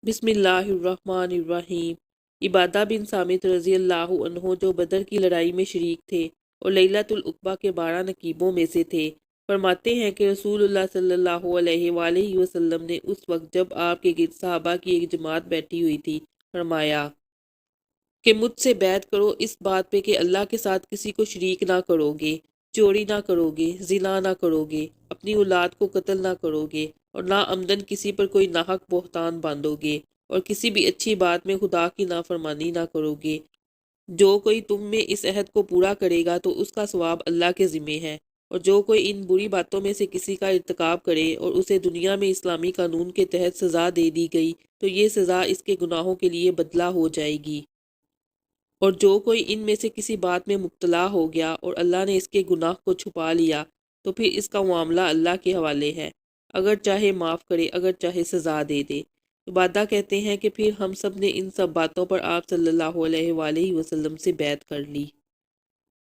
بسم اللہ الرحمن الرحیم۔ عبادہ بن صامت رضی اللہ عنہ جو بدر کی لڑائی میں شریک تھے اور لیلۃ العقبہ کے 12 نقیبوں میں سے تھے، فرماتے ہیں کہ رسول اللہ صلی اللہ علیہ وآلہ وسلم نے اس وقت جب آپ کے گرد صحابہ کی ایک جماعت بیٹھی ہوئی تھی، فرمایا کہ مجھ سے بیعت کرو اس بات پہ کہ اللہ کے ساتھ کسی کو شریک نہ کرو گے، چوری نہ کرو گے، زنا نہ کرو گے، اپنی اولاد کو قتل نہ کرو گے، اور نہ عمدن کسی پر کوئی ناحق بہتان باندھو گے، اور کسی بھی اچھی بات میں خدا کی نافرمانی نہ کرو گے۔ جو کوئی تم میں اس عہد کو پورا کرے گا تو اس کا ثواب اللہ کے ذمے ہے، اور جو کوئی ان بری باتوں میں سے کسی کا ارتکاب کرے اور اسے دنیا میں اسلامی قانون کے تحت سزا دے دی گئی تو یہ سزا اس کے گناہوں کے لیے بدلہ ہو جائے گی، اور جو کوئی ان میں سے کسی بات میں مبتلا ہو گیا اور اللہ نے اس کے گناہ کو چھپا لیا تو پھر اس کا معاملہ اللہ کے حوالے ہے، اگر چاہے معاف کرے، اگر چاہے سزا دے دے۔ عبادہ کہتے ہیں کہ پھر ہم سب نے ان سب باتوں پر آپ صلی اللہ علیہ وآلہ وسلم سے بیعت کر لی۔